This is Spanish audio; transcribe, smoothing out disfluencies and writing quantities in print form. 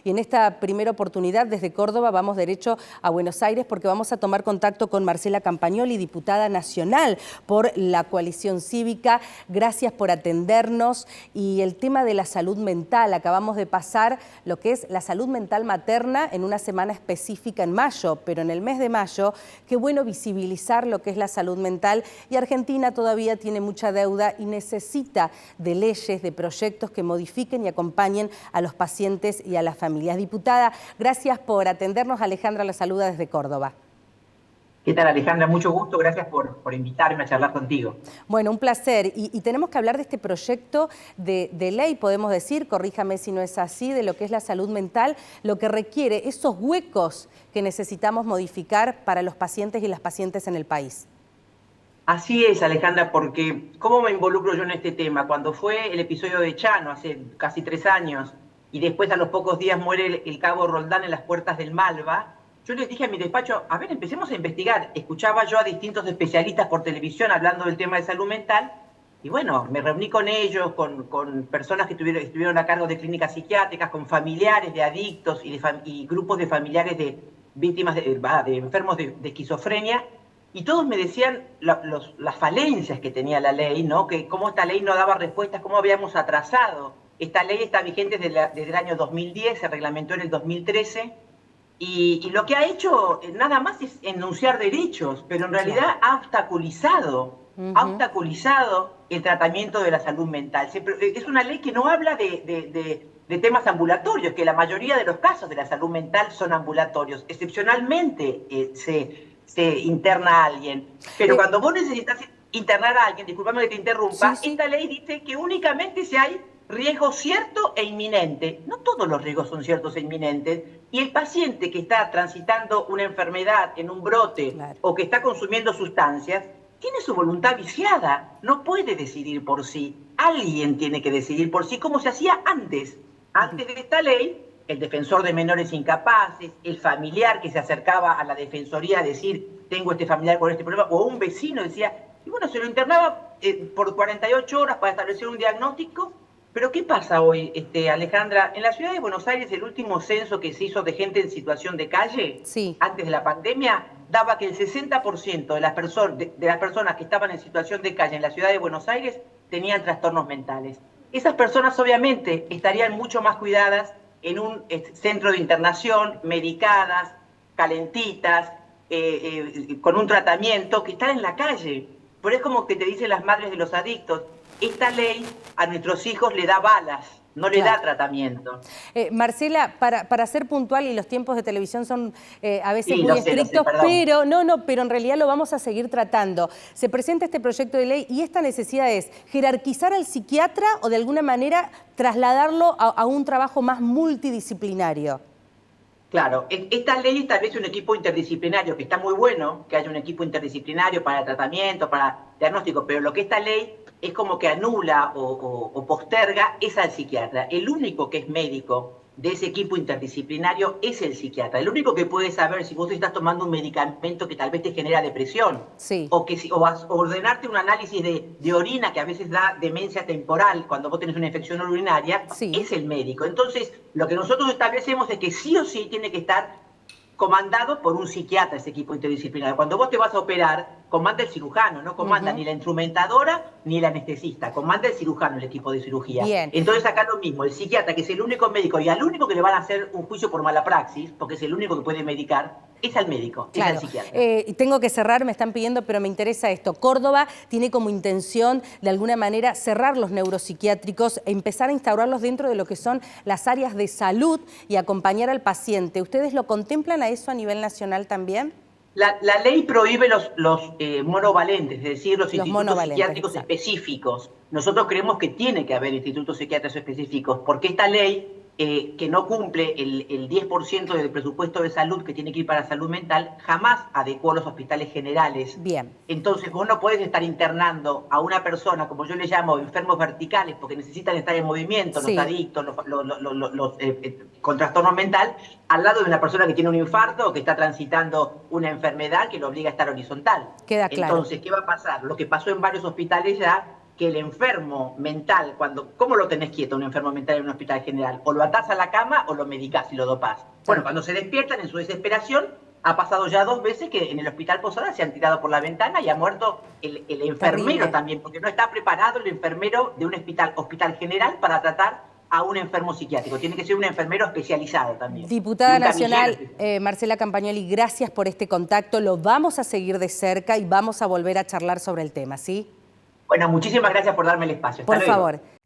Y en esta primera oportunidad, desde Córdoba, vamos derecho a Buenos Aires porque vamos a tomar contacto con Marcela Campagnoli, diputada nacional por la Coalición Cívica. Gracias por atendernos. Y el tema de la salud mental, acabamos de pasar lo que es la salud mental materna en una semana específica en mayo, pero en el mes de mayo, qué bueno visibilizar lo que es la salud mental, y Argentina todavía tiene mucha deuda y necesita de leyes, de proyectos que modifiquen y acompañen a los pacientes y a las familias. Diputada, gracias por atendernos. Alejandra la saluda desde Córdoba. ¿Qué tal, Alejandra? Mucho gusto, gracias por invitarme a charlar contigo. Bueno, un placer. Y tenemos que hablar de este proyecto de ley, podemos decir, corríjame si no es así, de lo que es la salud mental, lo que requiere esos huecos que necesitamos modificar para los pacientes y las pacientes en el país. Así es, Alejandra, porque ¿cómo me involucro yo en este tema? Cuando fue el episodio de Chano, hace casi 3 años, y después a los pocos días muere el cabo Roldán en las puertas del Malva, yo les dije a mi despacho, a ver, empecemos a investigar. Escuchaba yo a distintos especialistas por televisión hablando del tema de salud mental, y bueno, me reuní con ellos, con personas que estuvieron a cargo de clínicas psiquiátricas, con familiares de adictos y grupos de familiares de víctimas de enfermos de esquizofrenia, y todos me decían las falencias que tenía la ley, ¿no? Que cómo esta ley no daba respuestas, cómo habíamos atrasado. Esta ley está vigente desde el año 2010, se reglamentó en el 2013, y lo que ha hecho nada más es enunciar derechos, pero en realidad ha obstaculizado el tratamiento de la salud mental. Es una ley que no habla de temas ambulatorios, que la mayoría de los casos de la salud mental son ambulatorios. Excepcionalmente se interna a alguien. Pero cuando vos necesitas internar a alguien, disculpame que te interrumpa, esta ley dice que únicamente si hay riesgo cierto e inminente. No todos los riesgos son ciertos e inminentes. Y el paciente que está transitando una enfermedad en un brote o que está consumiendo sustancias, tiene su voluntad viciada. No puede decidir por sí. Alguien tiene que decidir por sí, como se hacía antes. Antes de esta ley, el defensor de menores incapaces, el familiar que se acercaba a la defensoría a decir, tengo este familiar con este problema, o un vecino decía, y bueno, se lo internaba por 48 horas para establecer un diagnóstico. Pero ¿qué pasa hoy, Alejandra? En la ciudad de Buenos Aires, el último censo que se hizo de gente en situación de calle, antes de la pandemia, daba que el 60% de las personas que estaban en situación de calle en la ciudad de Buenos Aires tenían trastornos mentales. Esas personas obviamente estarían mucho más cuidadas en un centro de internación, medicadas, calentitas, con un tratamiento, que están en la calle. Pero es como que te dicen las madres de los adictos, esta ley a nuestros hijos le da balas, no le da tratamiento. Marcela, para ser puntual, y los tiempos de televisión son a veces muy estrictos, pero pero en realidad lo vamos a seguir tratando. Se presenta este proyecto de ley y esta necesidad es jerarquizar al psiquiatra o de alguna manera trasladarlo a un trabajo más multidisciplinario. Claro, esta ley establece un equipo interdisciplinario, que está muy bueno que haya un equipo interdisciplinario para tratamiento, para diagnóstico, pero lo que esta ley es como que anula o posterga es al psiquiatra. El único que es médico de ese equipo interdisciplinario es el psiquiatra. El único que puede saber si vos estás tomando un medicamento que tal vez te genera depresión, o ordenarte un análisis de orina que a veces da demencia temporal cuando vos tenés una infección urinaria, es el médico. Entonces, lo que nosotros establecemos es que sí o sí tiene que estar comandado por un psiquiatra ese equipo interdisciplinario. Cuando vos te vas a operar, comanda el cirujano, no comanda ni la instrumentadora ni el anestesista, comanda el cirujano el equipo de cirugía. Entonces acá lo mismo, el psiquiatra, que es el único médico y al único que le van a hacer un juicio por mala praxis, porque es el único que puede medicar, es al médico, es al psiquiatra. Tengo que cerrar, me están pidiendo, pero me interesa esto. Córdoba tiene como intención, de alguna manera, cerrar los neuropsiquiátricos e empezar a instaurarlos dentro de lo que son las áreas de salud y acompañar al paciente. ¿Ustedes lo contemplan a eso a nivel nacional también? La ley prohíbe los monovalentes, es decir, los institutos psiquiátricos específicos. Nosotros creemos que tiene que haber institutos psiquiátricos específicos, porque esta ley, que no cumple el 10% del presupuesto de salud que tiene que ir para salud mental, jamás adecuó a los hospitales generales. Entonces vos no podés estar internando a una persona, como yo le llamo, enfermos verticales, porque necesitan estar en movimiento, los adictos, los con trastorno mental, al lado de una persona que tiene un infarto o que está transitando una enfermedad que lo obliga a estar horizontal. Queda claro. Entonces, ¿qué va a pasar? Lo que pasó en varios hospitales ya, que el enfermo mental, ¿cómo lo tenés quieto un enfermo mental en un hospital general? O lo atás a la cama o lo medicás y lo dopás. Bueno, cuando se despiertan en su desesperación, ha pasado ya 2 veces que en el hospital Posada se han tirado por la ventana y ha muerto el enfermero Terrible. también, porque no está preparado el enfermero de un hospital general para tratar a un enfermo psiquiátrico. Tiene que ser un enfermero especializado también. Diputada nacional Marcela Campagnoli, gracias por este contacto. Lo vamos a seguir de cerca y vamos a volver a charlar sobre el tema, ¿sí? Bueno, muchísimas gracias por darme el espacio. Hasta Por luego. favor.